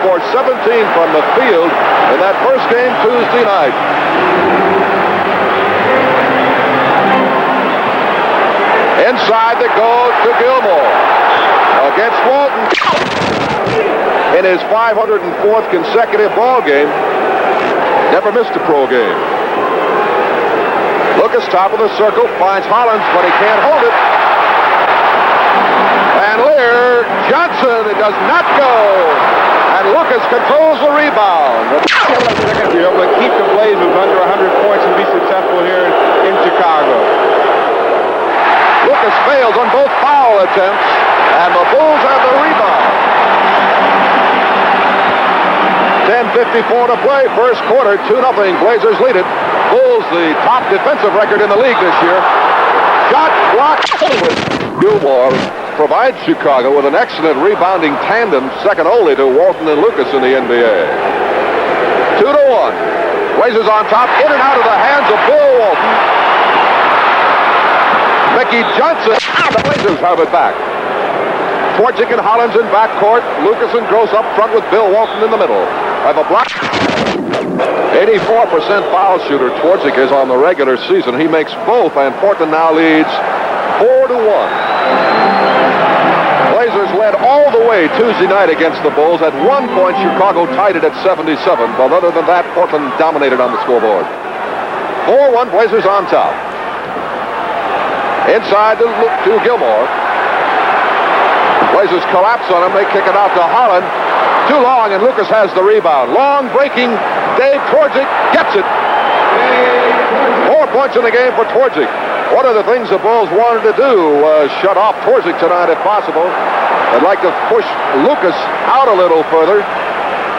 for 17 from the field in that first game Tuesday night. Inside they go to Gilmore against Walton. In his 504th consecutive ball game, never missed a pro game. Lucas, top of the circle, finds Hollins, but he can't hold it. And Lier, Johnson, it does not go. And Lucas controls the rebound. Be able to keep the Blazers under 100 points and be successful here in Chicago. Lucas fails on both foul attempts, and the Bulls have the rebound. 10:54 to play, first quarter, 2-0. Blazers lead it. Bulls, the top defensive record in the league this year. Shot blocked. Gilmore provides Chicago with an excellent rebounding tandem, second only to Walton and Lucas in the NBA. 2-1. Blazers on top, in and out of the hands of Bill Walton. Mickey Johnson. The Blazers have it back. Twardzik and Hollins in backcourt. Lucas and Gross up front with Bill Walton in the middle. Have a block. 84% foul shooter Twardzik is on the regular season. He makes both, and Portland now leads 4-1. Blazers led all the way Tuesday night against the Bulls. At one point, Chicago tied it at 77, but other than that, Portland dominated on the scoreboard. 4-1, Blazers on top. Inside to Gilmore. Blazers collapse on him. They kick it out to Hollins. Too long, and Lucas has the rebound. Long breaking. Dave Twardzik gets it. 4 points in the game for Twardzik. One of the things the Bulls wanted to do was shut off Twardzik tonight if possible. They'd like to push Lucas out a little further,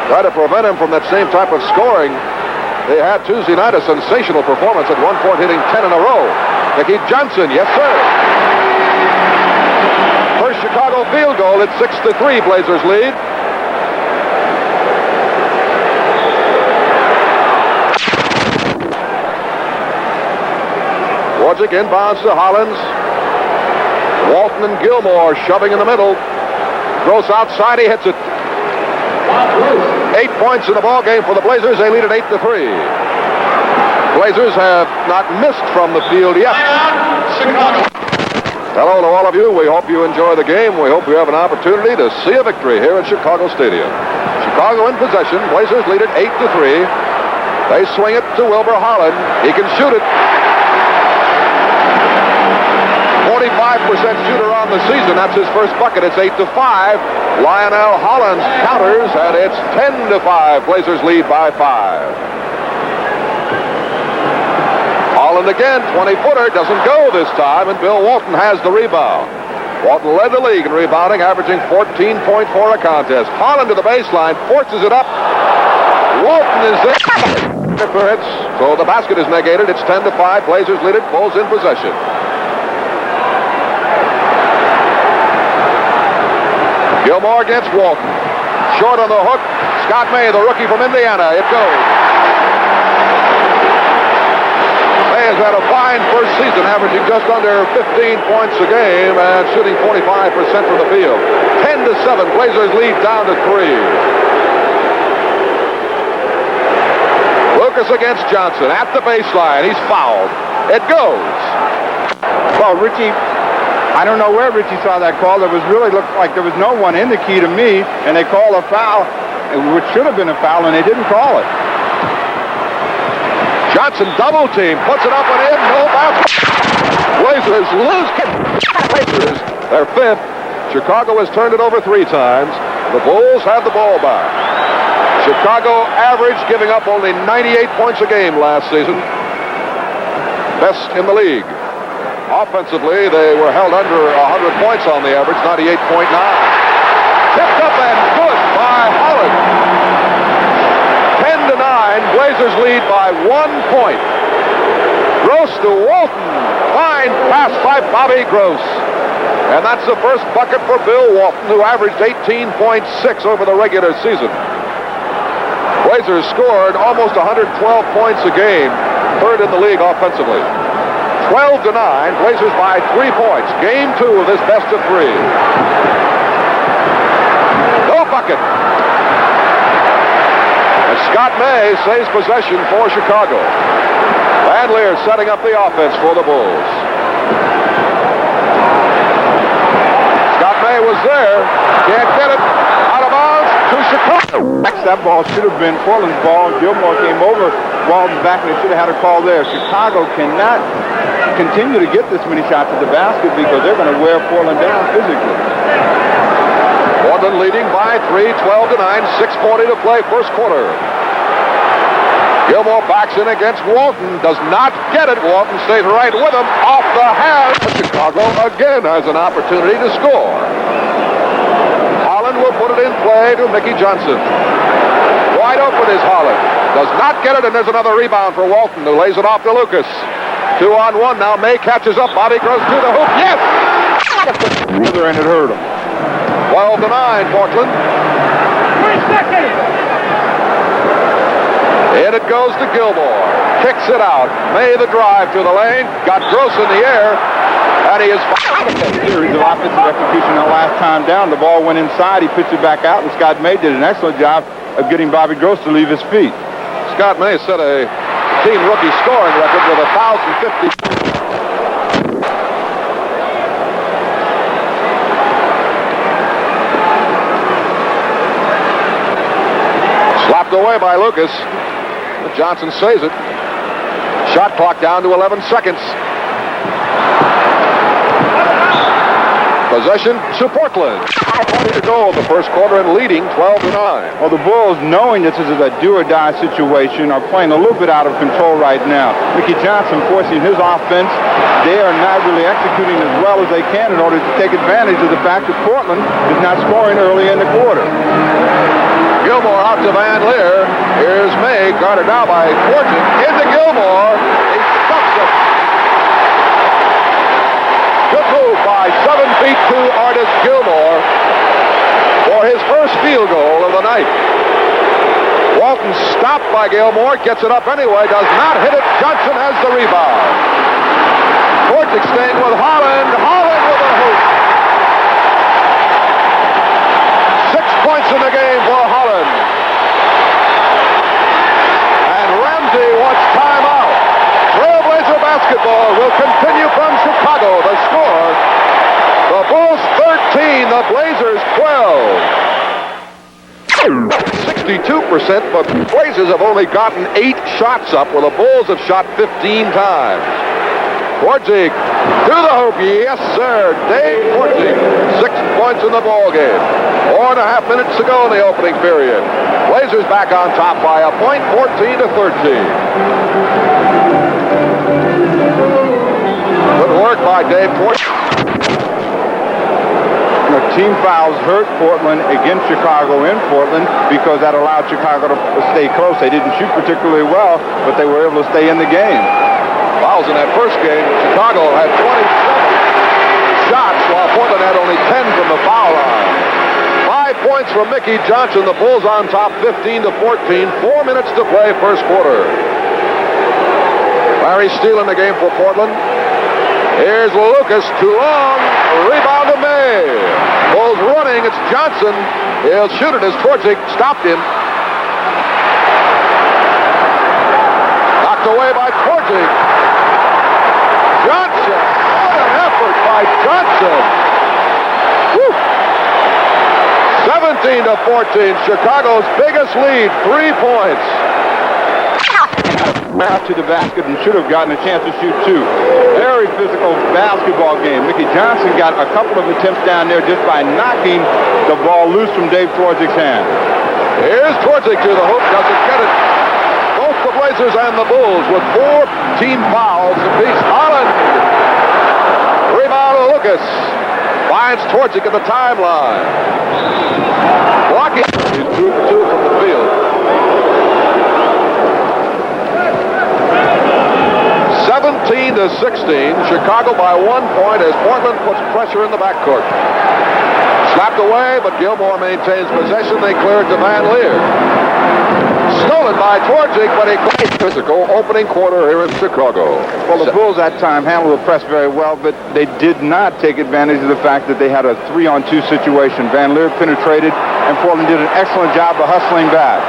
try to prevent him from that same type of scoring. They had Tuesday night a sensational performance, at one point hitting 10 in a row. Mickey Johnson, yes sir. First Chicago field goal at 6-3, Blazers lead. Twardzik inbounds to Hollins. Walton and Gilmore shoving in the middle. Gross outside, he hits it. 8 points in the ball game for the Blazers. They lead at 8-3. Blazers have not missed from the field yet. Hello to all of you. We hope you enjoy the game. We hope you have an opportunity to see a victory here at Chicago Stadium. Chicago in possession. Blazers lead it 8-3. They swing it to Wilbur Hollins. He can shoot it. 45% shooter on the season. That's his first bucket. It's 8-5. Lionel Hollins counters, and it's 10-5. Blazers lead by 5. Hollins again, 20-footer, doesn't go this time, and Bill Walton has the rebound. Walton led the league in rebounding, averaging 14.4 a contest. Hollins to the baseline, forces it up. Walton is there. So the basket is negated. It's 10-5. Blazers lead it. Bulls in possession. Gilmore against Walton. Short on the hook. Scott May, the rookie from Indiana. It goes. May has had a fine first season, averaging just under 15 points a game and shooting 45% from the field. 10-7. Blazers lead down to 3. Lucas against Johnson at the baseline. He's fouled. It goes. Well, Richie, I don't know where Richie saw that call. It was really looked like there was no one in the key to me, and they called a foul, which should have been a foul, and they didn't call it. Johnson double team, puts it up and in, no bounce. Blazers lose. Blazers, their fifth. Chicago has turned it over 3 times. The Bulls have the ball back. Chicago averaged giving up only 98 points a game last season. Best in the league. Offensively, they were held under 100 points on the average, 98.9. Tipped up and good by Hollins. 10-9, Blazers lead by 1 point. Gross to Walton. Fine pass by Bobby Gross. And that's the first bucket for Bill Walton, who averaged 18.6 over the regular season. Blazers scored almost 112 points a game, third in the league offensively. 12-9, Blazers by 3 points. Game 2 of this best of 3. No bucket. Scott May saves possession for Chicago. Van Lier setting up the offense for the Bulls. Scott May was there. Can't get it. Out of bounds to Chicago. That ball should have been Portland's ball. Gilmore came over Walton's back, and they should have had a call there. Chicago cannot continue to get this many shots at the basket because they're going to wear Portland down physically. Portland leading by 3, 12-9, 6:40 to play first quarter. Gilmore backs in against Walton. Does not get it. Walton stays right with him. Off the hands. Chicago again has an opportunity to score. Hollins will put it in play to Mickey Johnson. Wide open is Hollins. Does not get it, and there's another rebound for Walton, who lays it off to Lucas. 2-on-1 now. May catches up. Bobby goes to the hoop. Yes! The other end, it hurt him. 12-9, Portland. 3 seconds. In it goes to Gilmore. Kicks it out. May the drive to the lane. Got Gross in the air. And he is... Series of offensive execution the last time down. The ball went inside. He pitched it back out, and Scott May did an excellent job of getting Bobby Gross to leave his feet. Scott May set a team rookie scoring record with 1,050. Slapped away by Lucas. Johnson saves it. Shot clock down to 11 seconds. Possession to Portland. 20 to go in the first quarter and leading 12-9. Well, the Bulls, knowing this is a do-or-die situation, are playing a little bit out of control right now. Mickey Johnson forcing his offense. They are not really executing as well as they can in order to take advantage of the fact that Portland is not scoring early in the quarter. Gilmore out to Van Lier. Here's May, guarded now by Fortune. Into Gilmore. He stuffs it. Good move by 7 feet 2 Artis Gilmore for his first field goal of the night. Walton stopped by Gilmore, gets it up anyway, does not hit it. Johnson has the rebound. Fortune staying with Hollins. Hollins with a hoop. 6 points in the game for Hollins. And Ramsey wants timeout. Trailblazer basketball will continue from Chicago. The score, the Bulls 13, the Blazers 12. 62%, but the Blazers have only gotten 8 shots up, while the Bulls have shot 15 times. Portig to the hoop, yes sir, Dave Portig, 6 points in the ball game. 4.5 minutes to go in the opening period. Blazers back on top by a point, 14-13. Good work by Dave Portig. Team fouls hurt Portland against Chicago in Portland because that allowed Chicago to stay close. They didn't shoot particularly well, but they were able to stay in the game. Fouls in that first game. Chicago had 27 shots, while Portland had only 10 from the foul line. 5 points from Mickey Johnson. The Bulls on top 15-14. 4 minutes to play first quarter. Larry Steele in the game for Portland. Here's Lucas, too long. Rebound to May. Bulls running. It's Johnson. He'll shoot it as Torzik stopped him. Knocked away by Torzik. Johnson. What an effort by Johnson. Woo. 17-14. Chicago's biggest lead. 3 points. Out to the basket and should have gotten a chance to shoot too. Very physical basketball game. Mickey Johnson got a couple of attempts down there just by knocking the ball loose from Dave Torzik's hand. Here's Torzik to the hoop, doesn't get it. Both the Blazers and the Bulls with 4 team fouls apiece. Hollins. Rebound to Lucas. Finds Torzik at the timeline. Blocking. He's 2 for 2 from the field. 17-16, Chicago by 1 point as Portland puts pressure in the backcourt. Slapped away, but Gilmore maintains possession. They clear it to Van Lier. Stolen by Torzik, but he physical opening quarter here in Chicago. Well, the Bulls that time handled the press very well, but they did not take advantage of the fact that they had a 3-on-2 situation. Van Lier penetrated, and Portland did an excellent job of hustling back.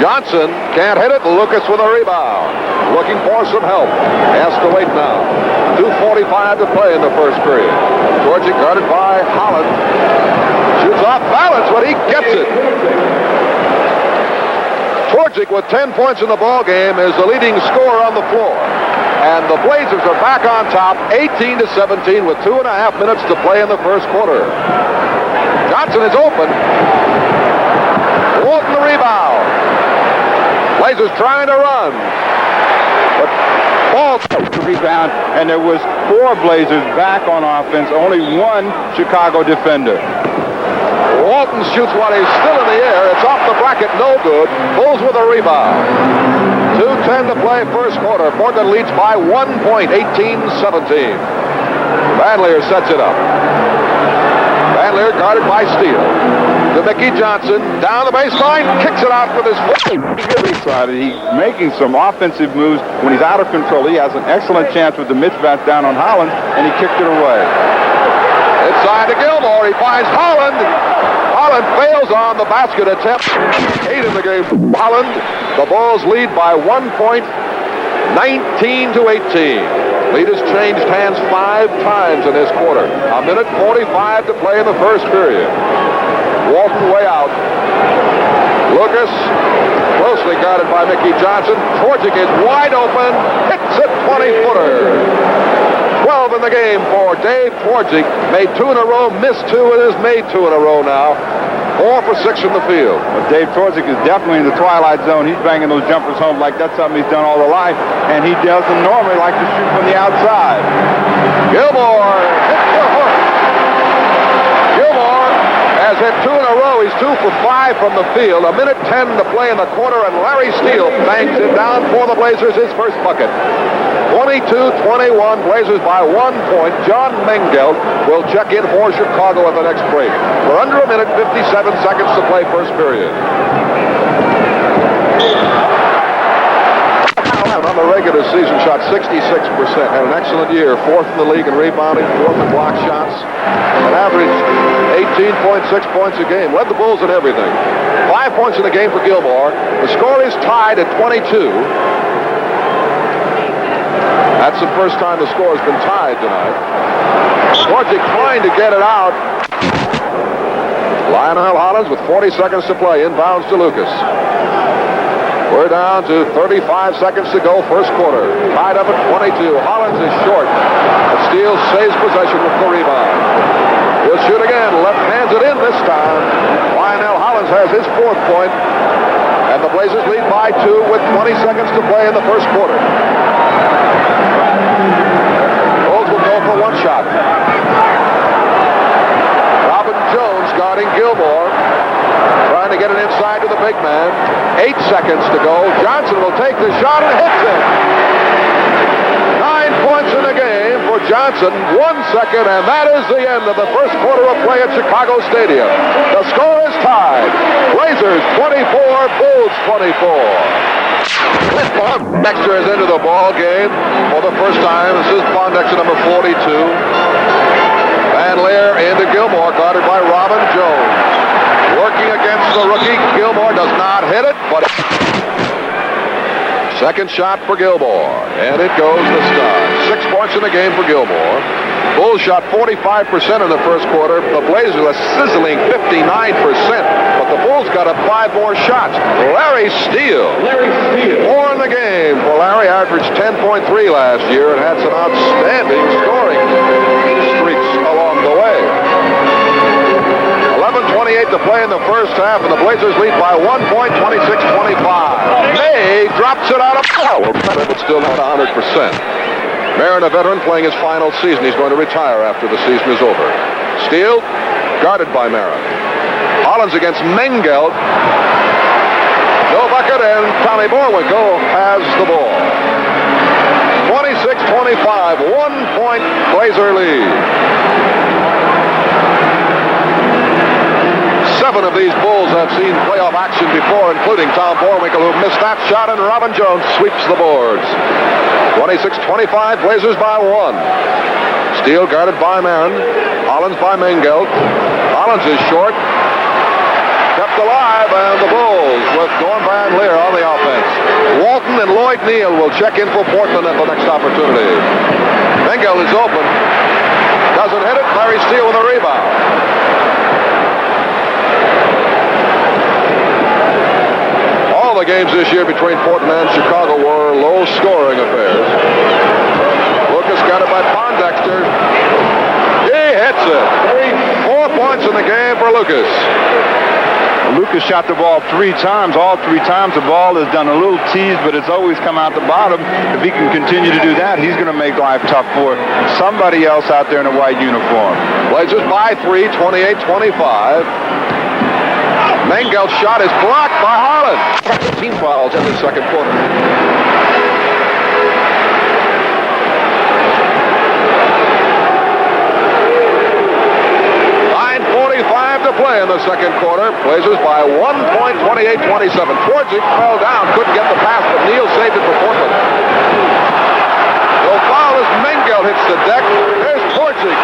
Johnson can't hit it. Lucas with a rebound. Looking for some help. Has to wait now. 2:45 to play in the first period. Georgie guarded by Hollins. Shoots off balance, but he gets it. Torzik with 10 points in the ball game is the leading scorer on the floor. And the Blazers are back on top, 18-17 with 2.5 minutes to play in the first quarter. Johnson is open. Walton the rebound. Blazers trying to run. But ball to rebound, and there was 4 Blazers back on offense, only 1 Chicago defender. Walton shoots while he's still in the air. It's off the bracket, no good. Bulls with a rebound. 2:10 to play first quarter. Portland leads by 1 point, 18-17. Van Lier sets it up. Van Lier guarded by Steele. To Mickey Johnson, down the baseline, kicks it out with his foot. He's making some offensive moves when he's out of control. He has an excellent chance with the mismatch down on Hollins, and he kicked it away. Inside to Gilmore, he finds Holland. Holland fails on the basket attempt. 8 in the game. Holland, the Bulls lead by 1 point, 19-18. Lead has changed hands 5 times in this quarter. 1:45 to play in the first period. Walton way out. Lucas, closely guarded by Mickey Johnson. Torzik is wide open. Hits a 20-footer. 12 in the game for Dave Torzik. Made 2 in a row, missed 2, and has made 2 in a row now. 4 for 6 from the field. Well, Dave Torzik is definitely in the twilight zone. He's banging those jumpers home like that's something he's done all his life, and he doesn't normally like to shoot from the outside. Gilmore hits the hook. Gilmore has hit 2 in a row. He's 2 for 5 from the field. 1:10 to play in the quarter, and Larry Steele bangs it down for the Blazers, his first bucket. 22-21, Blazers by 1 point. John Mengelt will check in for Chicago at the next break. We're under a minute, 57 seconds to play first period. On the regular season, shot 66%. Had an excellent year. 4th in the league in rebounding, 4th in block shots. An average 18.6 points a game. Led the Bulls in everything. 5 points in the game for Gilmore. The score is tied at 22. That's the first time the score has been tied tonight. Torzik trying to get it out. Lionel Hollins with 40 seconds to play. Inbounds to Lucas. We're down to 35 seconds to go, first quarter. Tied up at 22. Hollins is short. Steele saves possession with the rebound. He'll shoot again. Left hands it in this time. Lionel Hollins has his 4th point. And the Blazers lead by 2 with 20 seconds to play in the first quarter. Bulls will go for 1 shot. Robin Jones guarding Gilmore. Trying to get it inside to the big man. 8 seconds to go. Johnson will take the shot and hits it. 9 points in the game for Johnson. 1 second, and that is the end of the first quarter of play at Chicago Stadium. The score is tied. Blazers 24, Bulls 24. Dexter is into the ball game for the first time. This is Pondexter number 42. Van Lier into Gilmore, guarded by Robin Jones. Working against the rookie. Gilmore does not hit it, but second shot for Gilmore, and it goes this time. 6 points in the game for Gilmore. Bulls shot 45% in the first quarter. The Blazers a sizzling 59%, but the Bulls got up 5 more shots. Larry Steele. 4 in the game for Larry. Averaged 10.3 last year and had some outstanding scoring streaks along the way. 11:28 to play in the first half, and the Blazers lead by 1 point, 26-25. May drops it out of power, but still not 100%. Marin, a veteran, playing his final season. He's going to retire after the season is over. Steele, guarded by Marin. Hollins against Mengelt. No bucket, and Tommy Borwinkle has the ball. 26-25, 1 point Blazer lead. 7 of these Bulls have seen playoff action before, including Tom Borwinkle, who missed that shot, and Robin Jones sweeps the boards. 26-25, Blazers by 1. Steele guarded by Marin. Hollins by Mengelt. Hollins is short. Kept alive, and the Bulls with Van Lier McNeil will check in for Portland at the next opportunity. Mengel is open. Doesn't hit it. Larry Steele with a rebound. All the games this year between Portland and Chicago were low-scoring affairs. Lucas got it by Pondexter. He hits it. 4 points in the game for Lucas. Lucas shot the ball 3 times. All 3 times the ball has done a little tease, but it's always come out the bottom. If he can continue to do that, he's going to make life tough for somebody else out there in a white uniform. Blazers by 3, 28-25. Mengel's shot is blocked by Hollins. Team fouls in the second quarter. 9:45 to play in the second quarter. Blazers by 1 point, 28-27. Twardzik fell down, couldn't get the pass, but Neal saved it for Portland. The foul as Mengel hits the deck. Here's Twardzik.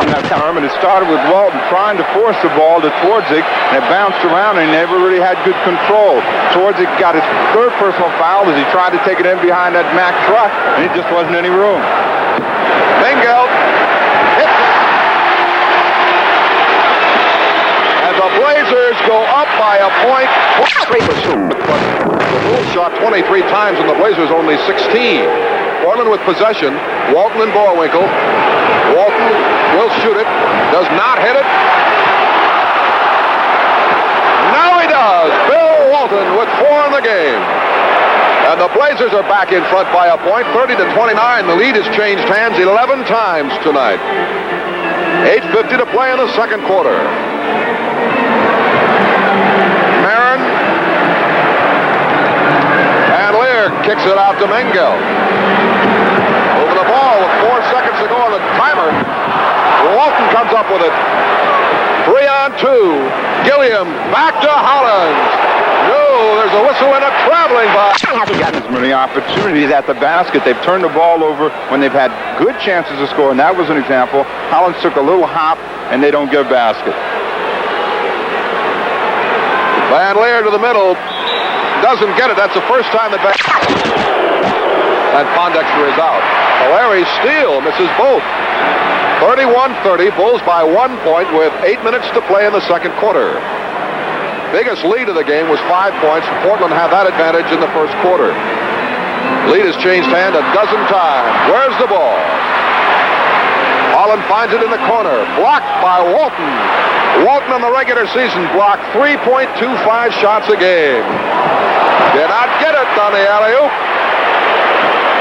That time, and it started with Walton trying to force the ball to Twardzik, and it bounced around, and he never really had good control. Twardzik got his third personal foul as he tried to take it in behind that Mack truck, and it just wasn't any room. Mengel hits it. And the Blazers go up by a point. But the Bulls shot 23 times, and the Blazers only 16. Portland with possession. Walton and Boerwinkle. Walton will shoot it. Does not hit it. Now he does. Bill Walton with 4 in the game. And the Blazers are back in front by a point, 30-29. The lead has changed hands 11 times tonight. 8:50 to play in the second quarter. Marin. And Lier kicks it out to Mengel. Over the ball with 4 seconds to go on the timer. Walton comes up with it. 3-on-2. Gilliam back to Hollins. No, there's a whistle and a traveling by. Hasn't gotten as many opportunities at the basket. They've turned the ball over when they've had good chances to score, and that was an example. Hollins took a little hop, and they don't get a basket. Van Lier to the middle. Doesn't get it. That's the first time that. And Pondexter is out. Larry Steele misses both. 31-30. Bulls by 1 point with 8 minutes to play in the second quarter. Biggest lead of the game was 5 points. Portland had that advantage in the first quarter. Lead has changed hand a dozen times. Where's the ball? Holland finds it in the corner. Blocked by Walton. Walton in the regular season blocked 3.25 shots a game. Did not get it on the alley-oop.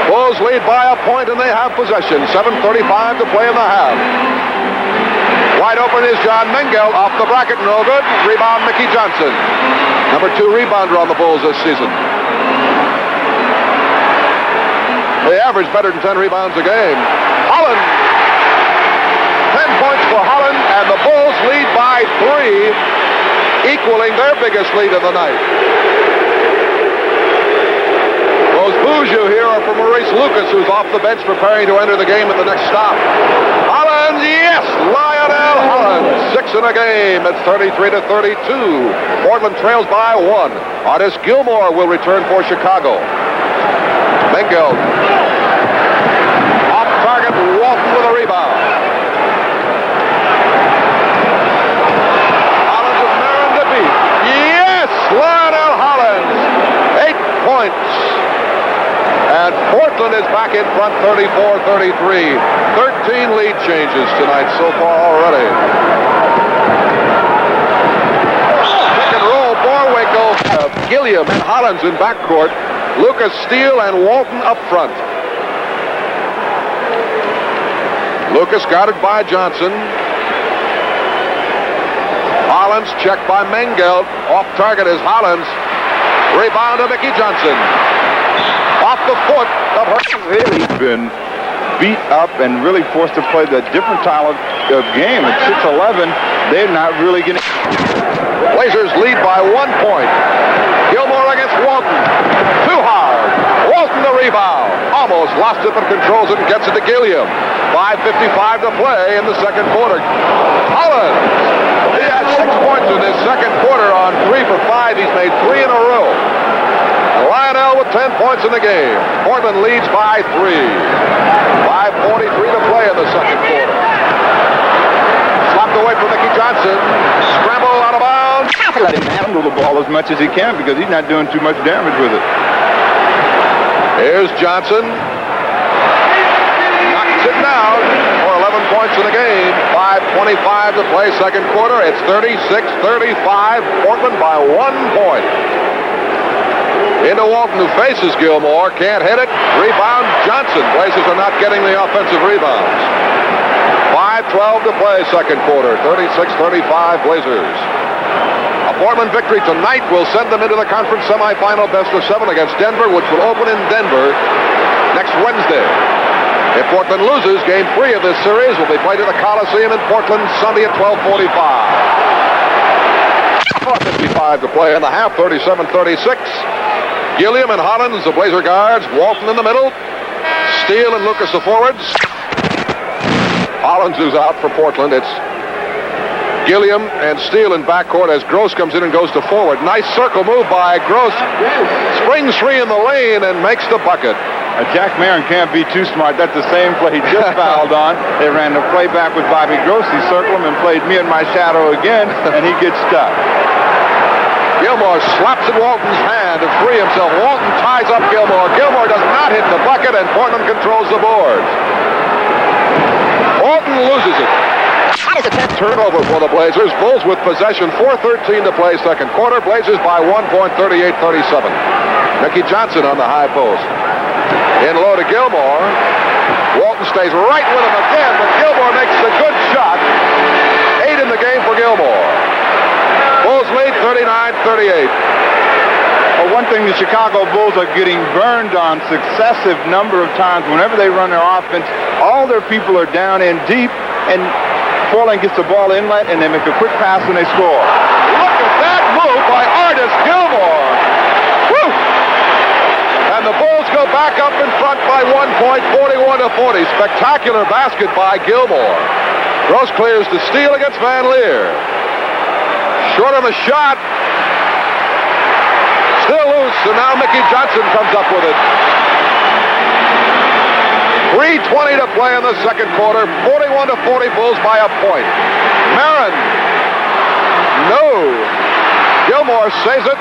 Bulls lead by a point and they have possession. 7:35 to play in the half. Wide open is John Mengel. Off the bracket, no good. Rebound, Mickey Johnson. Number 2 rebounder on the Bulls this season. They average better than 10 rebounds a game. Holland. 10 points for Holland, and the Bulls lead by 3, equaling their biggest lead of the night. Those boos you hear are for Maurice Lucas, who's off the bench preparing to enter the game at the next stop. Hollins, yes! Lionel Hollins, 6 in a game at 33-32. Portland trails by 1. Artis Gilmore will return for Chicago. Mengel. Off target, Walton with a rebound. Hollins with Marin to beat. Yes! Lionel Hollins, 8 points. And Portland is back in front, 34-33. 13 lead changes tonight so far already. Pick and roll, Boerwinkle, Gilliam, and Hollins in backcourt. Lucas, Steele, and Walton up front. Lucas guarded by Johnson. Hollins checked by Mengel. Off target is Hollins. Rebound to Mickey Johnson. Off the foot of her. Really been beat up and really forced to play the different style of game. At 6'11", they're not really getting. Blazers lead by 1 point. Gilmore against Walton. Too hard. Walton the rebound. Almost lost it, but controls it and gets it to Gilliam. 5:55 to play in the second quarter. Hollins. He had 6 points in his second quarter on 3 for 5. He's made 3 in a row. Lionel points in the game. Portland leads by 3. 5:43 to play in the second quarter. Slapped away from Mickey Johnson. Scramble out of bounds. Let him handle the ball as much as he can because he's not doing too much damage with it. Here's Johnson. Knocks it down for 11 points in the game. 5:25 to play second quarter. It's 36-35. Portland by 1 point. Into Walton, who faces Gilmore. Can't hit it. Rebound Johnson. Blazers are not getting the offensive rebounds. 5:12 to play second quarter. 36-35 Blazers. A Portland victory tonight will send them into the conference semifinal best of 7 against Denver, which will open in Denver next Wednesday. If Portland loses, game 3 of this series will be played at the Coliseum in Portland Sunday at 12:45. 4:55 to play in the half. 37-36. Gilliam and Hollins, the Blazer guards. Walton in the middle. Steele and Lucas, the forwards. Hollins is out for Portland. It's Gilliam and Steele in backcourt as Gross comes in and goes to forward. Nice circle move by Gross. Springs free in the lane and makes the bucket. Jack Marin can't be too smart. That's the same play he just fouled on. They ran the play back with Bobby Gross. He circled him and played me in my shadow again, and he gets stuck. Gilmore slaps at Walton's hand to free himself. Walton ties up Gilmore. Gilmore does not hit the bucket, and Portland controls the boards. Walton loses it. Turnover for the Blazers. Bulls with possession. 4:13 to play second quarter. Blazers by 1 point, 38-37. Mickey Johnson on the high post. In low to Gilmore. Walton stays right with him again, but Gilmore makes a good shot. 8 in the game for Gilmore. Bulls lead 39-38. Well, one thing the Chicago Bulls are getting burned on successive number of times whenever they run their offense, all their people are down in deep, and Portland gets the ball inlet, and they make a quick pass and they score. Look at that move by Artis Gilmore. Woo! And the Bulls go back up in front by 1 point, 41-40. Spectacular basket by Gilmore. Gross clears to Steele against Van Lier. Short on the shot. Still loose, and now Mickey Johnson comes up with it. 3:20 to play in the second quarter. 41-40 Bulls by a point. Marin. No. Gilmore saves it,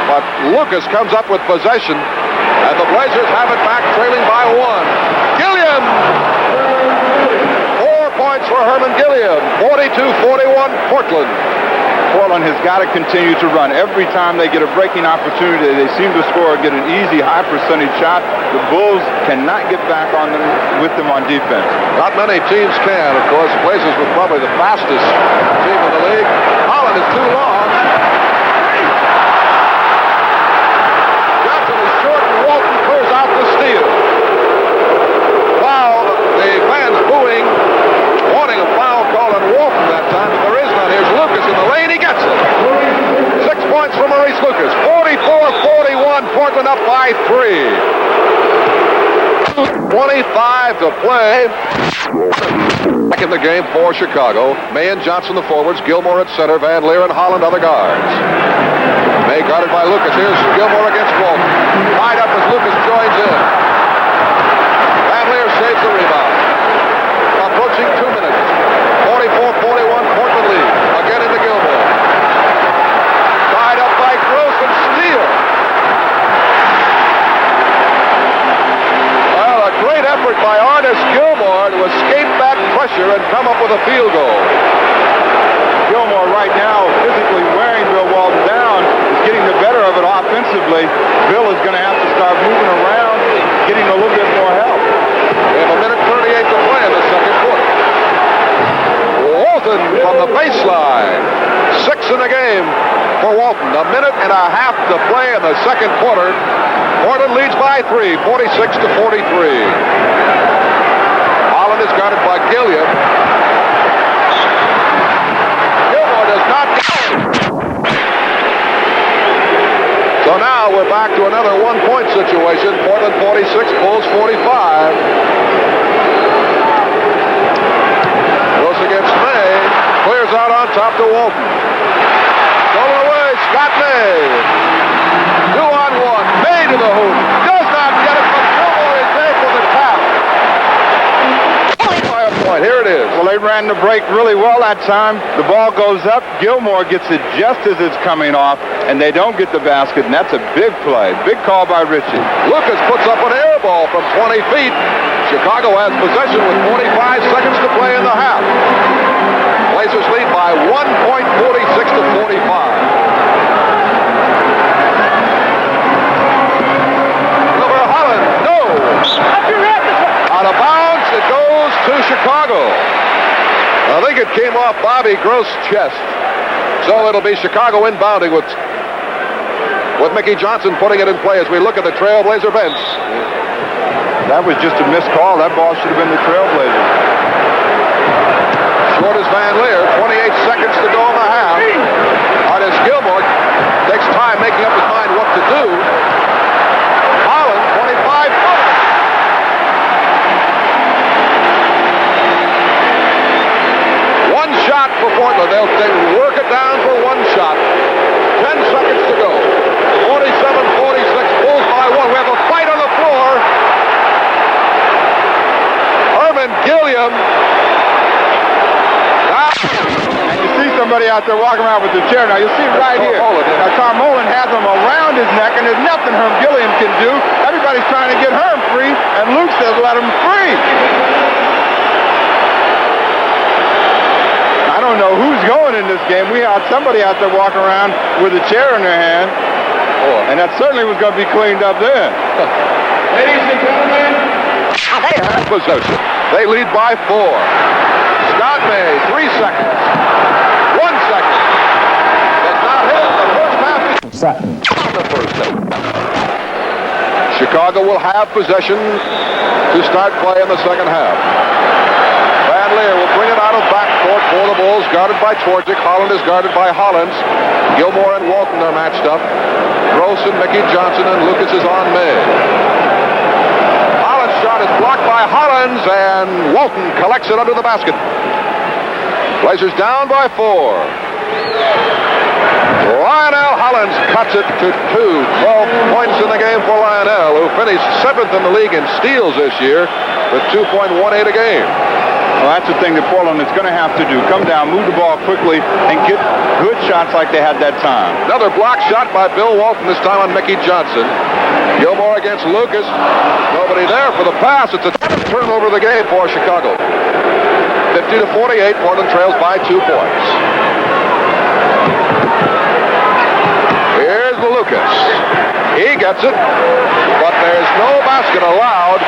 but Lucas comes up with possession, and the Blazers have it back, trailing by 1. Gilliam. 4 points for Herman Gilliam. 42-41 Portland. Portland has got to continue to run. Every time they get a breaking opportunity, they seem to score, get an easy, high percentage shot. The Bulls cannot get back on them with them on defense. Not many teams can, of course. Blazers were probably the fastest team in the league. Hollins is too long. Johnson is short, and Walton clears out the steal. Foul. The fans booing, wanting a foul call on Walton that time, but there is none. Here's Lucas in the lane. He gets it. 6 points for Maurice Lucas. 44-41. Portland up by 3. 25 to play. Back in the game for Chicago. May and Johnson the forwards. Gilmore at center. Van Lier and Holland other guards. May guarded by Lucas. Here's Gilmore against Walton. Tied up as Lucas joins in. Van Lier saves the rebound. Approaching 2 minutes. 44-41 Portland lead. Again into Gilmore. Tied up by Gross and Steele. Well, a great effort by Artis Gilmore to escape that pressure and come up with a field goal. Gilmore right now physically wearing Bill Walton down is getting the better of it offensively. Bill is going to have to start moving around, getting a little bit more help. We have a minute 38 to play in the second quarter. Walton from the baseline. 6 in the game for Walton. A minute and a half to play in the second quarter. Portland leads by 3, 46-43. Holland is guarded by Gilliam. Gilmore does not get it. So now we're back to another 1 point situation. Portland 46, Bulls 45. Gross against May. Clears out on top to Walton. Stolen away, Scott May. 2-on-1. May to the hoop. Does ran the break really well that time. The ball goes up. Gilmore gets it just as it's coming off, and they don't get the basket, and that's a big play. Big call by Ritchie. Lucas puts up an air ball from 20 feet. Chicago has possession with 45 seconds to play in the half. Blazers lead by 1 point, 46 to 45. Over Hollins, no! Out of bounds, it goes to Chicago. I think it came off Bobby Gross's chest. So it'll be Chicago inbounding with Mickey Johnson putting it in play as we look at the Trailblazer bench. That was just a missed call. That ball should have been the Trailblazers. Short is Van Lier. 28 seconds to go in the half. Artis Gilmore takes time making up his mind what to do. Hollins, 25 foot. One shot for Portland. They'll work it down for one shot. 10 seconds to go. 47-46. Bulls by one. We have a fight on the floor. Gilliam. And you see somebody out there walking around with the chair. Now, you see it right here. Now, Carmolin has him around his neck, and there's nothing Herm Gilliam can do. Everybody's trying to get Herm free, and Luke says let him free. I don't know who's going in this game. We had somebody out there walking around with a chair in their hand, and that certainly was going to be cleaned up then. Ladies and gentlemen, possession. They lead by 4. Scott May, 3 seconds. 1 second. Does not hit the first half. The first half. Chicago will have possession to start play in the second half. Van Lier will bring it out of backcourt for the Bulls, guarded by Twardzik. Holland is guarded by Hollins. Gilmore and Walton are matched up. Gross and Mickey Johnson, and Lucas is on May. Shot is blocked by Hollins, and Walton collects it under the basket. Blazers down by 4. Lionel Hollins cuts it to 2. 12 points in the game for Lionel, who finished 7th in the league in steals this year with 2.18 a game. Well, that's the thing that Portland is going to have to do. Come down, move the ball quickly, and get good shots like they had that time. Another block shot by Bill Walton, this time on Mickey Johnson. Gilmore against Lucas. Nobody there for the pass. It's a turnover of the game for Chicago. 50-48. Portland trails by 2 points. Here's the Lucas. He gets it, but there's no basket allowed.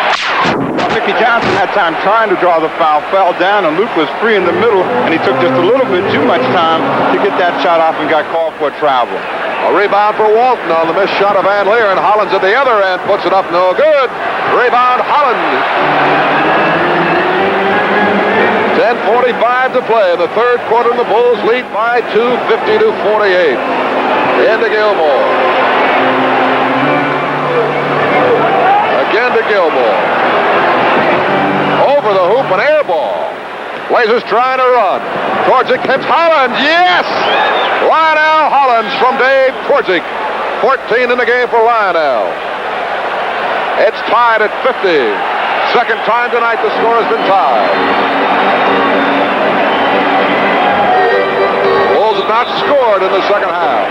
Mickey Johnson that time trying to draw the foul, fell down, and Luke was free in the middle, and he took just a little bit too much time to get that shot off and got called for a travel. A rebound for Walton on the missed shot of Van Lier, and Hollins at the other end puts it up, no good. Rebound, Hollins. 10:45 to play in the third quarter, and the Bulls lead by 2, 50-48. Into Gilmore. Again to Gilmore. Over the hoop, an air ball. Blazers trying to run. Twardzik hits Hollins. Yes! Lionel Hollins from Dave Twardzik. 14 in the game for Lionel. It's tied at 50. Second time tonight the score has been tied. Bulls have not scored in the second half.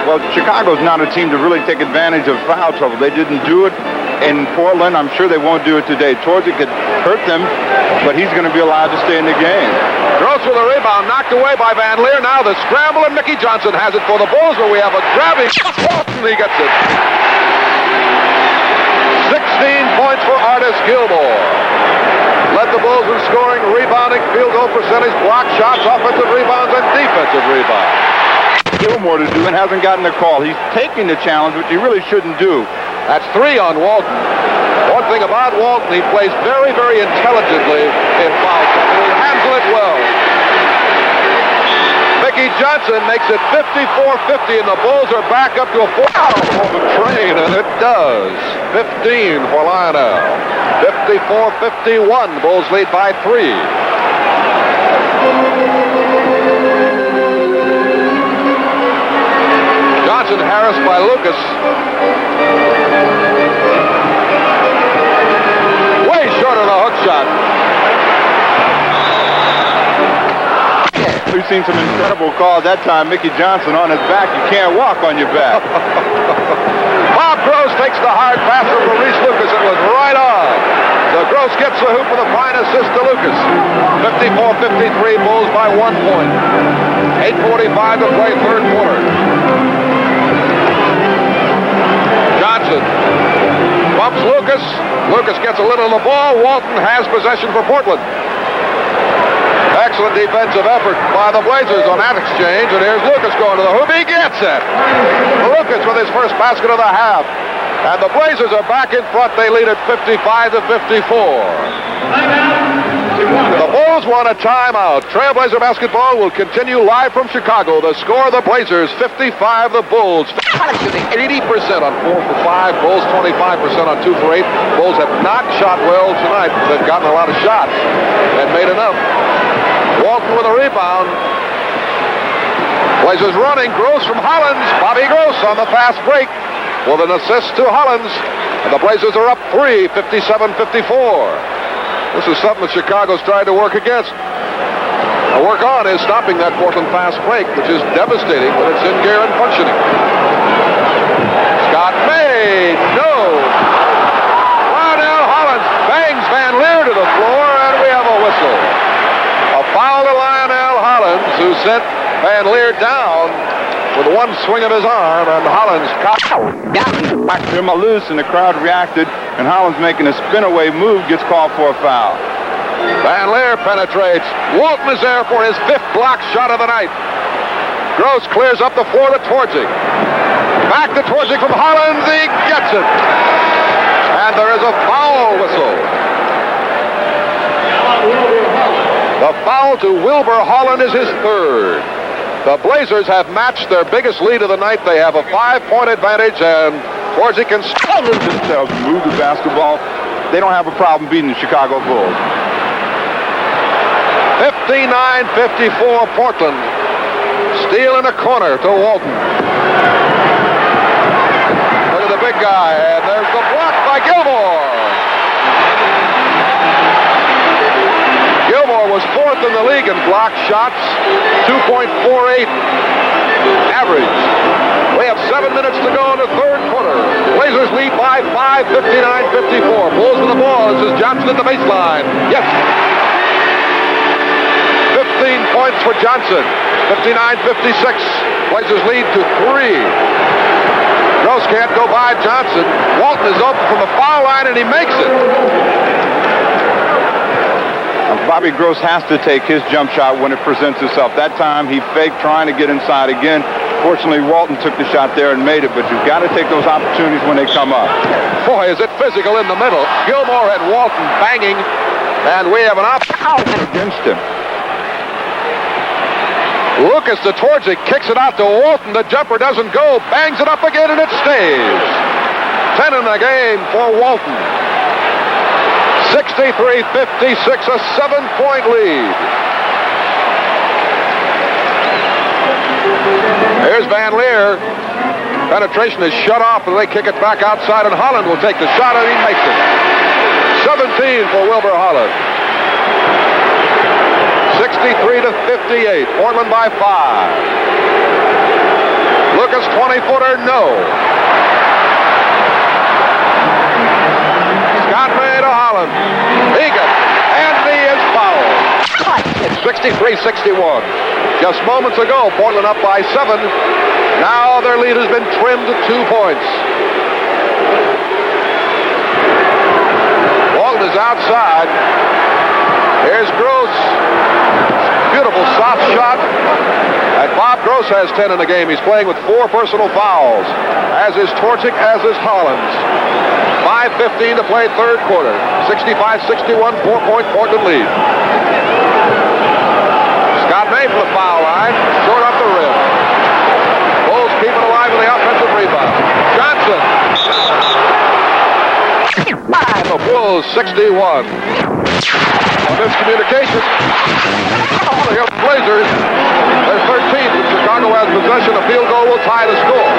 Well, Chicago's not a team to really take advantage of foul trouble. They didn't do it in Portland. I'm sure they won't do it today. Twardzik could hurt them, but he's going to be allowed to stay in the game. Gross with a rebound, knocked away by Van Lier. Now the scramble, and Mickey Johnson has it for the Bulls, where we have a grabbing. He gets it. 16 points for Artis Gilmore. Led the Bulls in scoring, rebounding, field goal percentage, block shots, offensive rebounds, and defensive rebounds. Gilmore to do and hasn't gotten a call. He's taking the challenge, which he really shouldn't do. That's 3 on Walton. One thing about Walton, he plays very, very intelligently in foul trouble. He handles it well. Mickey Johnson makes it 54-50, and the Bulls are back up to a 4 on the train, and it does. 15 for Lionel. 54-51. Bulls lead by 3. Johnson harassed by Lucas. Way short of the hook shot. We've seen some incredible calls that time. Mickey Johnson on his back. You can't walk on your back. Bob Gross takes the hard pass from Maurice Lucas. It was right on. So Gross gets the hoop with a fine assist to Lucas. 54-53, Bulls by 1 point. 8:45 to play, third quarter. Johnson bumps Lucas. Lucas gets a little of the ball. Walton has possession for Portland. Excellent defensive effort by the Blazers on that exchange. And here's Lucas going to the hoop. He gets it. Lucas with his first basket of the half. And the Blazers are back in front. They lead at 55-54. The Bulls want a timeout. Trailblazer basketball will continue live from Chicago. The score, the Blazers 55, the Bulls shooting 80% on 4 for 5. Bulls 25% on 2 for 8. Bulls have not shot well tonight. They've gotten a lot of shots and made enough. Walton with a rebound. Blazers running. Gross from Hollins. Bobby Gross on the fast break with an assist to Hollins. And the Blazers are up 3, 57-54. This is something that Chicago's tried to work against. Work on is stopping that Portland fast break, which is devastating when it's in gear and functioning. Scott made. No. Lionel Hollins bangs Van Lier to the floor, and we have a whistle. A foul to Lionel Hollins, who sent Van Lier down with one swing of his arm, and Hollins caught him loose, and the crowd reacted, and Hollins making a spin-away move gets called for a foul. Van Lier penetrates. Walton is there for his 5th block shot of the night. Gross clears up the floor to Twardzik. Back to Twardzik from Hollins. He gets it. And there is a foul whistle. The foul to Wilbur Holland is his 3rd. The Blazers have matched their biggest lead of the night. They have a 5-point advantage, and Twardzik can themselves move the basketball. They don't have a problem beating the Chicago Bulls. 59-54 Portland. Steal in the corner to Walton. Look at the big guy, and there's the block by Gilmore. Gilmore was 4th in the league in block shots, 2.48 average. We have 7 minutes to go in the third quarter. Blazers lead by 5, 59-54. Bulls with the ball. This is Johnson at the baseline. Yes. 15 points for Johnson. 59-56. Blazers lead to 3. Gross can't go by Johnson. Walton is open from the foul line, and he makes it. Bobby Gross has to take his jump shot when it presents itself. That time he faked trying to get inside again. Fortunately, Walton took the shot there and made it, but you've got to take those opportunities when they come up. Boy, is it physical in the middle. Gilmore had Walton banging, and we have an opportunity against him. Lucas to Twardzik, kicks it out to Walton. The jumper doesn't go, bangs it up again, and it stays. 10 in the game for Walton. 63-56, a 7-point lead. Here's Van Lier. Penetration is shut off, and they kick it back outside, and Holland will take the shot, and he makes it. 17 for Wilbur Holland. 63-58. Portland by 5. Lucas 20-footer, no. Scott May to Holland. Egan. And he is fouled. 63-61. Just moments ago, Portland up by 7. Now their lead has been trimmed to 2 points. Walton is outside. Here's Gross. Beautiful soft shot. And Bob Gross has 10 in the game. He's playing with 4 personal fouls, as is Twardzik, as is Hollins. 5:15 to play third quarter. 65-61, 4-point Portland lead. Scott May from the foul line, short off the rim. Bulls keep it alive with the offensive rebound. Johnson. The Bulls 61. A miscommunication. The Blazers, they're 13th, and Chicago has possession. A field goal will tie the score.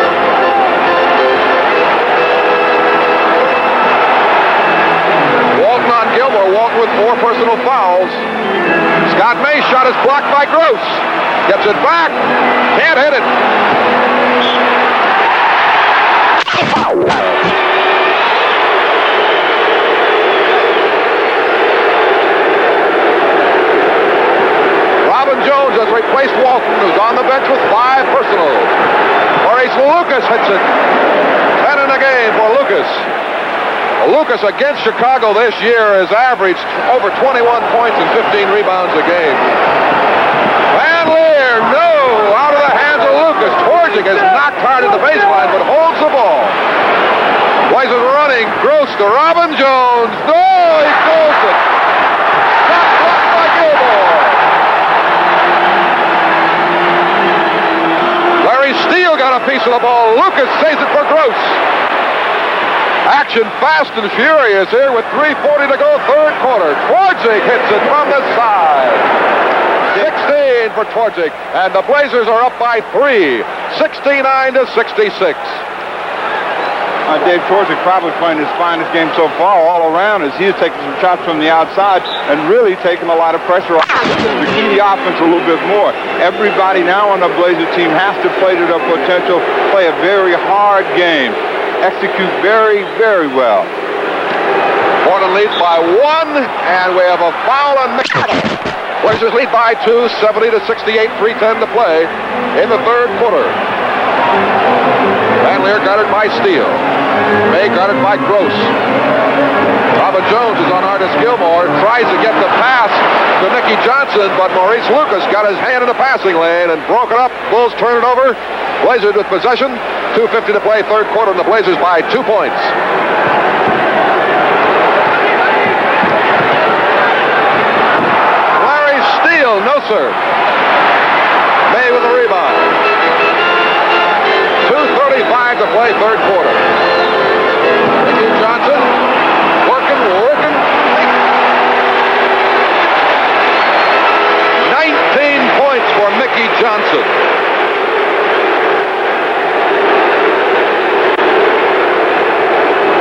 Walton on Gilmore. Bill Walton with 4 personal fouls. Scott May's shot is blocked by Gross. Gets it back. Can't hit it. Robin Jones has replaced Walton, who's on the bench with 5 personals. Maurice Lucas hits it. 10 in the game for Lucas. Lucas against Chicago this year has averaged over 21 points and 15 rebounds a game. Van Lier, no! Out of the hands of Lucas. Torzik is knocked hard at the baseline, but holds the ball. Blazers running. Gross to Robin Jones. No! He goes it. Shot blocked by Gilmore. Larry Steele got a piece of the ball. Lucas saves it for Gross. Action fast and furious here with 3:40 to go, third quarter. Torzik hits it from the side. 16 for Torzik, and the Blazers are up by 3, 69 to 66. Dave Torzik probably playing his finest game so far all around as he is taking some shots from the outside and really taking a lot of pressure off the key offense a little bit more. Everybody now on the Blazer team has to play to their potential, play a very hard game, execute very, very well. Portland leads by 1, and we have a foul on McConnell. Blazers lead by 2, 70 to 68, 3:10 to play in the third quarter. Van Lier guarded by Steele. May guarded by Gross. Robin Jones is on Artis. Gilmore tries to get the pass to Mickey Johnson, but Maurice Lucas got his hand in the passing lane and broke it up. Bulls turn it over. Blazers with possession. 2:50 to play, third quarter, and the Blazers by 2 points. Larry Steele, no sir. May with a rebound. 2:35 to play, third quarter. Mickey Johnson working. 19 points for Mickey Johnson.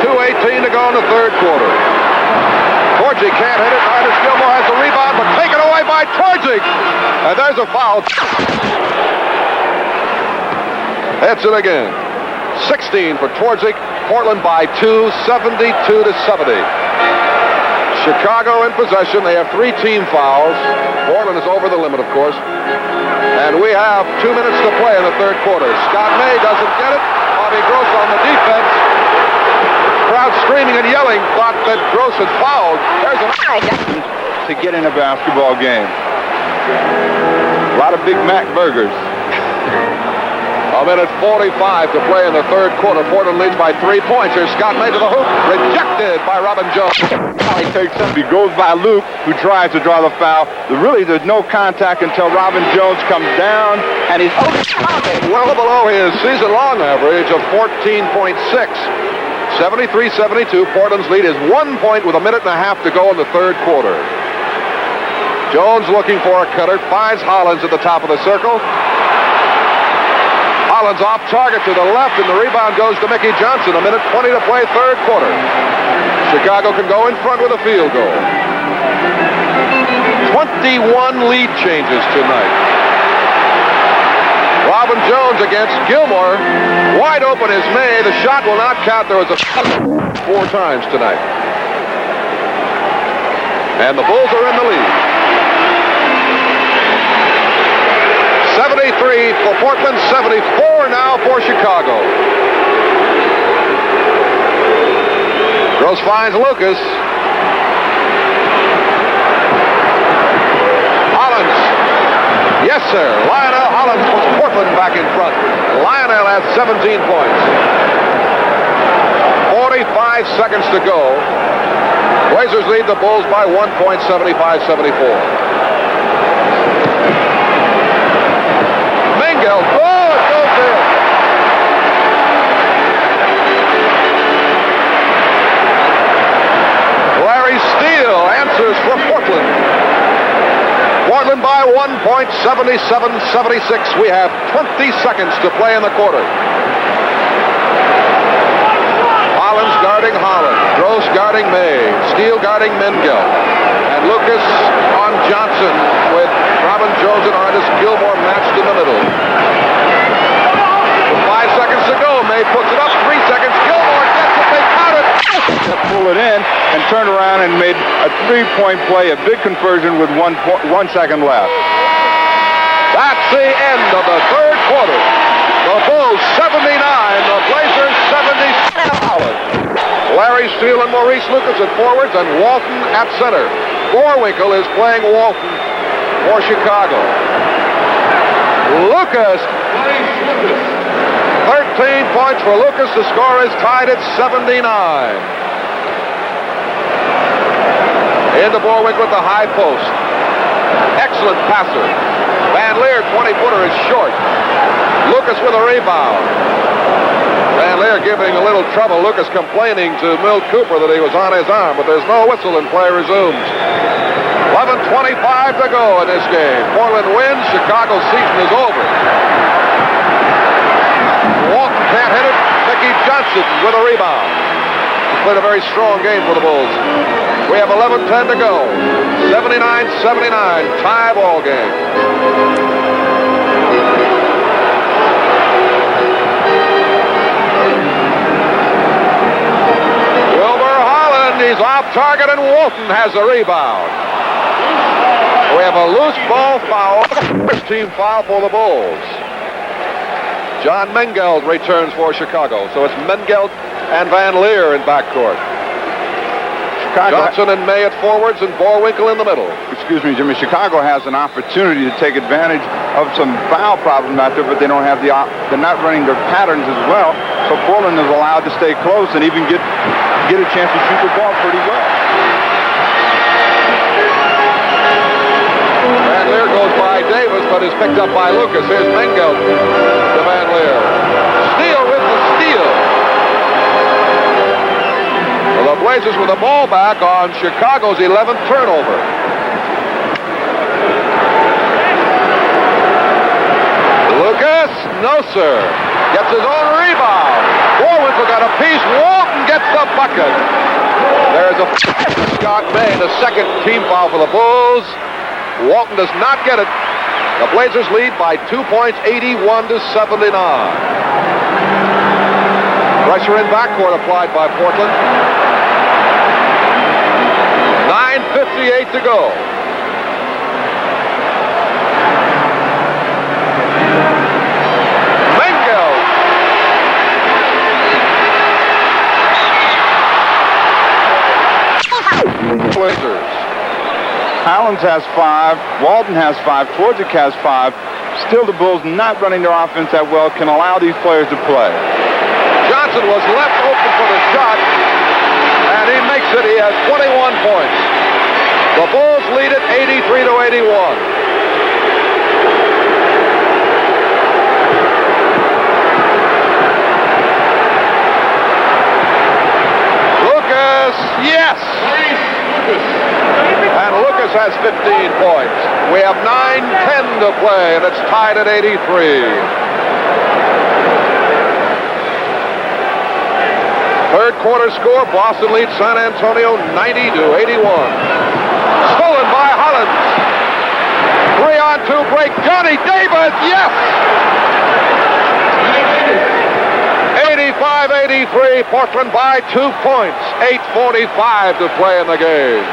2:18 to go in the third quarter. Torzik can't hit it. Artis Gilmore has the rebound, but taken away by Torzik. And there's a foul. Hits it again. 16 for Torzik. Portland by 2, 72 to 70. Chicago in possession. They have 3 team fouls. Portland is over the limit, of course. And we have 2 minutes to play in the third quarter. Scott May doesn't get it. Bobby Gross on the defense. Crowd screaming and yelling, thought that Gross had fouled. There's a to get in a basketball game. A lot of Big Mac burgers. A minute 45 to play in the third quarter. Portland leads by 3 points. Here's Scott May to the hoop. Rejected by Robin Jones. He takes up. He goes by Luke, who tries to draw the foul. Really, there's no contact until Robin Jones comes down, and he's well below his season-long average of 14.6. 73-72. Portland's lead is 1 point with a minute and a half to go in the third quarter. Jones looking for a cutter. Finds Hollins at the top of the circle. Hollins off target to the left, and the rebound goes to Mickey Johnson. A minute 20 to play, third quarter. Chicago can go in front with a field goal. 21 lead changes tonight. Robin Jones against Gilmore. Wide open is May. The shot will not count. There was a 4 times tonight. And the Bulls are in the lead. 73 for Portland, 74 now for Chicago. Gross finds Lucas. Hollins. Yes, sir. Lionel Hollins puts Portland back in front. Lionel has 17 points. 45 seconds to go. Blazers lead the Bulls by 1 point, 75-74. Oh, it goes in. Larry Steele answers for Portland. Portland by 1 point, 77-76. We have 20 seconds to play in the quarter. Hollins guarding Hollins. Post guarding May. Steele guarding Mengel. And Lucas on Johnson with Robin Jones and Artis. Gilmore matched in the middle. 5 seconds to go. May puts it up. 3 seconds. Gilmore gets it. They count it. Pull it in and turned around and made a three-point play, a big conversion with 1 second left. That's the end of the third quarter. The Bulls 79, the Blazers 77. Larry Steele and Maurice Lucas at forwards and Walton at center. Boerwinkle is playing Walton for Chicago. Lucas. 13 points for Lucas. The score is tied at 79. Into Boerwinkle at the high post. Excellent passer. Van Lier, 20-footer, is short. Lucas with a rebound. Van Lier giving a little trouble. Lucas complaining to Milt Cooper that he was on his arm, but there's no whistle and play resumes. 11:25 to go in this game. Portland wins. Chicago's season is over. Walton can't hit it. Mickey Johnson with a rebound. Played a very strong game for the Bulls. We have 11:10 to go. 79-79, tie ball game. He's off target and Walton has a rebound. We have a loose ball foul. First team foul for the Bulls. John Mengel returns for Chicago. So it's Mengel and Van Lier in backcourt. Johnson and May at forwards and Boerwinkle in the middle. Excuse me, Jimmy. Chicago has an opportunity to take advantage of some foul problems out there, but they don't have they're not running their patterns as well. So Portland is allowed to stay close and even get a chance to shoot the ball pretty well. Van Lier goes by Davis, but is picked up by Lucas. Here's Mengel to Van Lier. Steele with the steal. Well, the Blazers with the ball back on Chicago's 11th turnover. Lucas, no sir. Gets his own rebound. Boerwinkle got a piece. Walton gets the bucket. There's a Scott May, the second team foul for the Bulls. Walton does not get it. The Blazers lead by 2 points, 81-79. Pressure in backcourt applied by Portland. 9:58 to go. Blazers. Hollins has 5. Walton has 5. Twardzik has 5. Still, the Bulls not running their offense that well can allow these players to play. Johnson was left open for the shot, and he makes it. He has 21 points. The Bulls lead it 83-81. Yes! And Lucas has 15 points. We have 9:10 to play, and it's tied at 83. Third quarter score, Boston leads San Antonio 90-81. Stolen by Hollins. 3-on-2 break. Johnny Davis, yes! 85-83, Portland by 2 points. 8:45 to play in the game.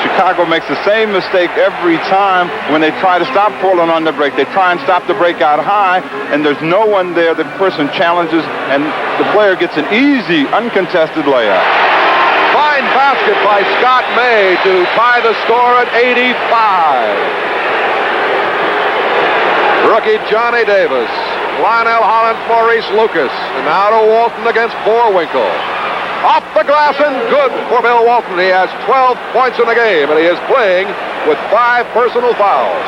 Chicago makes the same mistake every time when they try to stop Portland on the break. They try and stop the break out high, and there's no one there. The person challenges, and the player gets an easy, uncontested layup. Fine basket by Scott May to tie the score at 85. Rookie Johnny Davis. Lionel, Hollins, Maurice, Lucas. And now to Walton against Boerwinkle. Off the glass and good for Bill Walton. He has 12 points in the game, and he is playing with 5 personal fouls.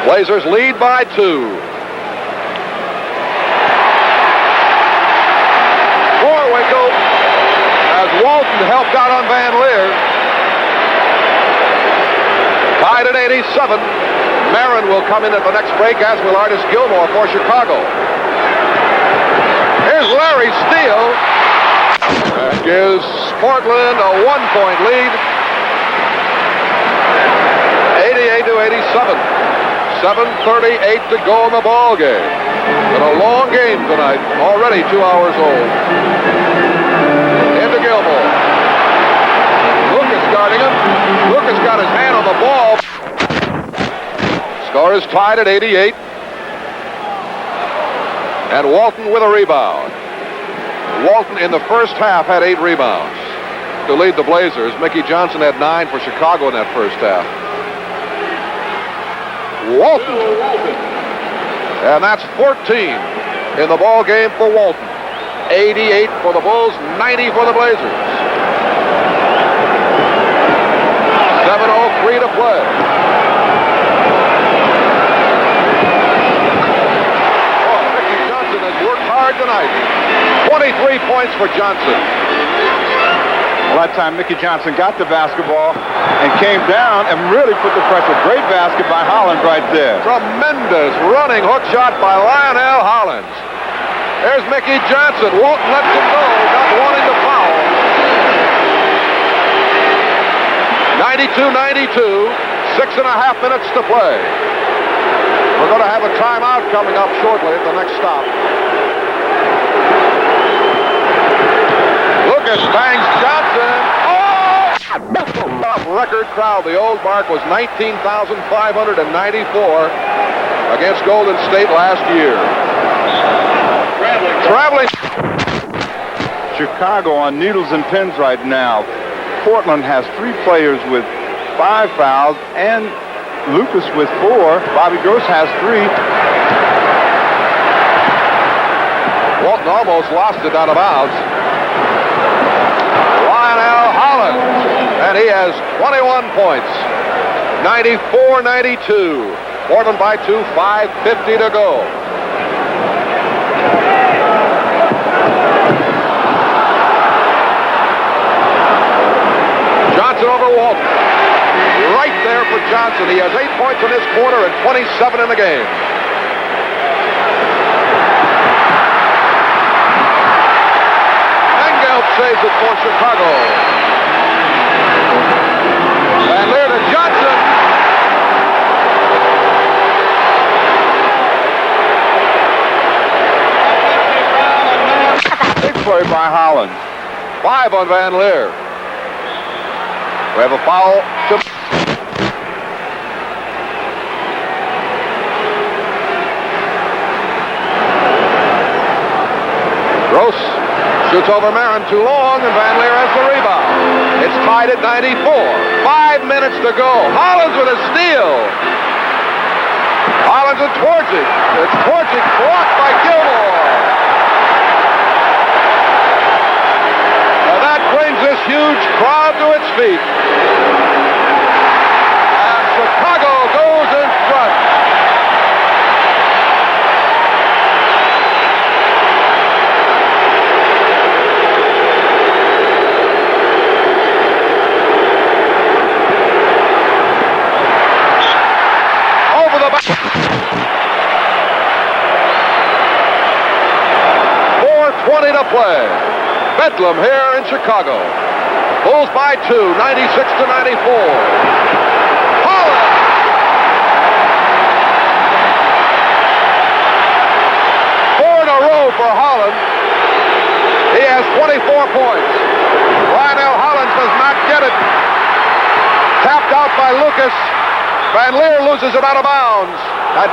Blazers lead by 2. Boerwinkle, as Walton helped out on Van Lier. Tied at 87. Marin will come in at the next break, as will Artis Gilmore for Chicago. Here's Larry Steele. That gives Portland a 1-point lead. 88-87. 7:38 to go in the ball game. Been a long game tonight. Already 2 hours old. Into Gilmore. Lucas guarding him. Lucas got his hand on the ball. Score is tied at 88. And Walton with a rebound. Walton in the first half had 8 rebounds to lead the Blazers. Mickey Johnson had 9 for Chicago in that first half. Walton. And that's 14 in the ball game for Walton. 88 for the Bulls, 90 for the Blazers. 7:03 to play. Mickey Johnson has worked hard tonight. 23 points for Johnson. Well, that time Mickey Johnson got the basketball and came down and really put the pressure. Great basket by Hollins right there. Tremendous running hook shot by Lionel Hollins. There's Mickey Johnson. Walton lets him go, not wanting to foul. 92-92, 6.5 minutes to play. We're going to have a timeout coming up shortly at the next stop. Lucas bangs Johnson. Oh! Record crowd. The old mark was 19,594 against Golden State last year. Traveling. Chicago on needles and pins right now. Portland has 3 players with 5 fouls and Lucas with 4. Bobby Gross has 3. Walton almost lost it out of bounds. Lionel Hollins, and he has 21 points. 94-92. Portland by 2, 5:50 to go. Johnson over Walton. Right there for Johnson. He has 8 points in this quarter and 27 in the game. Saves it for Chicago. And Lier to Johnson. Big play by Hollins. 5 on Van Lier. We have a foul to... Gross shoots over Marin too long, and Van Lier has the rebound. It's tied at 94. 5 minutes to go. Hollins with a steal. Hollins and Twardzik. It's Twardzik blocked by Gilmore. And that brings this huge crowd to its feet. And Chicago goes in front. Over the back. 4:20 to play. Bedlam here in Chicago. Bulls by 2, 96-94. Hollins! 4 in a row for Hollins. He has 24 points. Lionel Hollins does not get it. Tapped out by Lucas. Van Lier loses it out of bounds. At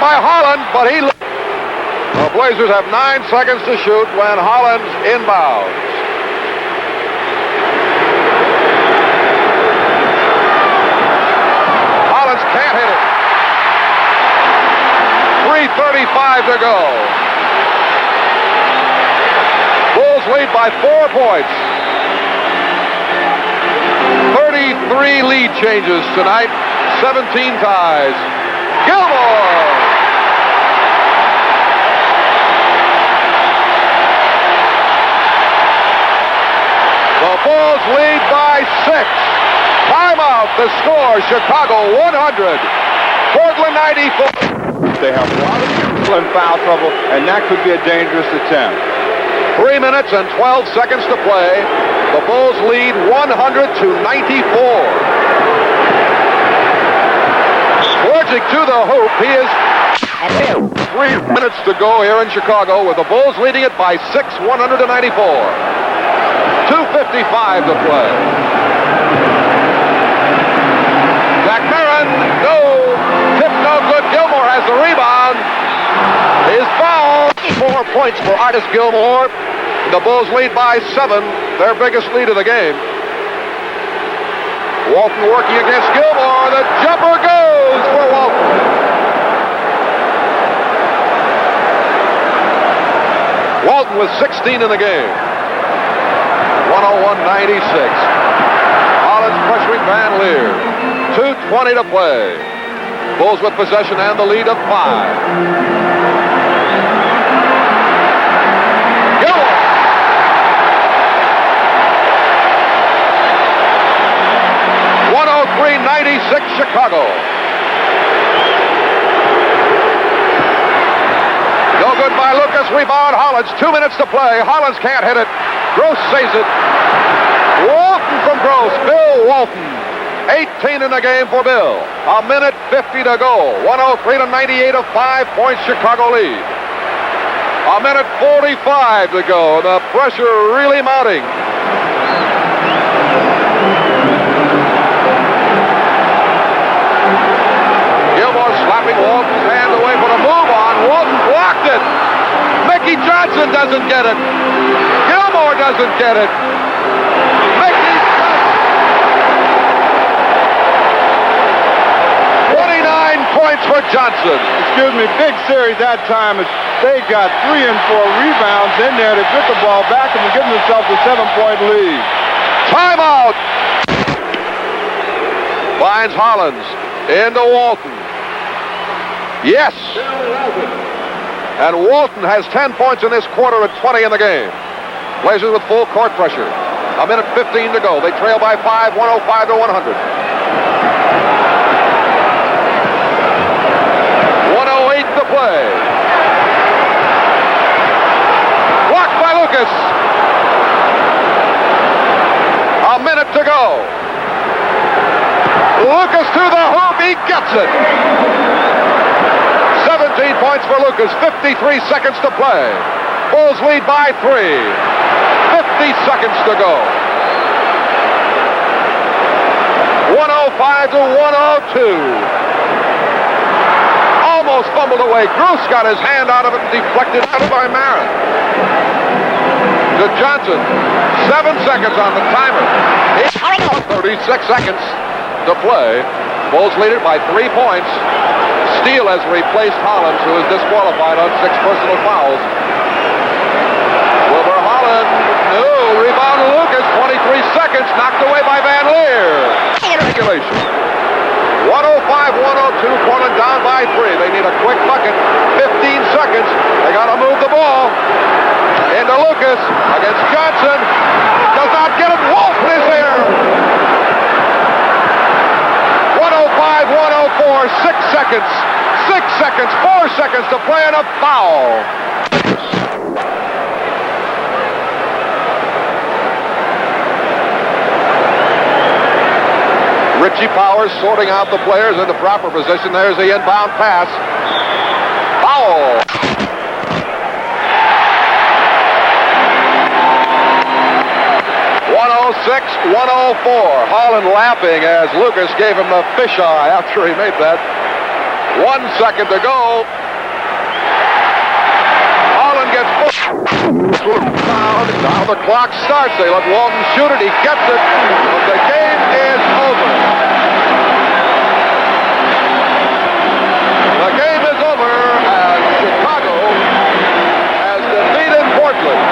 by Hollins, but he... The Blazers have 9 seconds to shoot when Hollins inbounds. Hollins can't hit it. 3:35 to go. Bulls lead by 4 points. 33 lead changes tonight. 17 ties. Gilmore! The Bulls Timeout. The score, Chicago 100, Portland 94. They have a lot of people in foul trouble, and that could be a dangerous attempt. 3 minutes and 12 seconds to play. The Bulls lead 100-94. Twerzik to the hoop. He is 3 minutes to go here in Chicago with the Bulls leading it by 6, 194. 2:55 to play. Jack Marin, no. Tip no good. Gilmore has the rebound. His foul. 4 points for Artis Gilmore. The Bulls lead by 7, their biggest lead of the game. Walton working against Gilmore. The jumper goes for Walton. Walton with 16 in the game. 101-96. Hollins pressuring Van Lier. 2:20 to play. Bulls with possession and the lead of 5. Gilmore. 103-96 Chicago. No good by Lucas. Rebound Hollins. 2 minutes to play. Hollins can't hit it. Gross saves it. Walton from Gross. Bill Walton. 18 in the game for Bill. 1:50 to go. 103-98, a 5-point Chicago lead. 1:45 to go. The pressure really mounting. Gilmore slapping Walton's hand away for the move on. Walton blocked it. Mickey Johnson doesn't get it. Gilmore doesn't get it. Mickey Johnson. 29 points for Johnson. Excuse me, big series that time. They got 3 and 4 rebounds in there to get the ball back and give themselves a 7-point lead. Timeout. Finds Hollins into Walton. Yes. And Walton has 10 points in this quarter at 20 in the game. Blazers with full court pressure. 1:15 to go. They trail by 5, 105-100. 1:08 to play. Blocked by Lucas. A minute to go. Lucas to the hoop. He gets it. 17 points for Lucas. 53 seconds to play. Bulls lead by 3. 50 seconds to go. 105-102. Almost fumbled away. Gross got his hand out of it and deflected out by Marin. To Johnson. 7 seconds on the timer. 36 seconds to play. Bulls lead it by 3 points. Steele has replaced Hollins, who is disqualified on 6 personal fouls. Wilbur Hollins, no, rebound to Lucas, 23 seconds, knocked away by Van Lier. Regulation. 105-102, Portland down by 3. They need a quick bucket, 15 seconds. They got to move the ball. Into Lucas against Johnson. Does not get it. Walton is there. 105-104, 6 seconds. 6 seconds, 4 seconds to play and a foul. Richie Powers sorting out the players in the proper position. There's the inbound pass. Foul. .106, 104. Hollins laughing as Lucas gave him the fisheye after he made that. 1 second to go. Hollins gets fouled. Now the clock starts. They let Walton shoot it. He gets it. But the game is over. The game is over as Chicago has defeated Portland.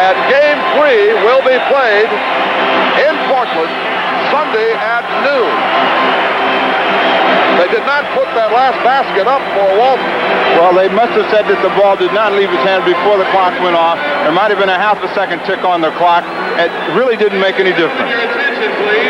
And Game 3 will be played in Portland Sunday at noon. They did not put that last basket up for Walton. Well, they must have said that the ball did not leave his hand before the clock went off. There might have been a half a second tick on the clock, it really didn't make any difference.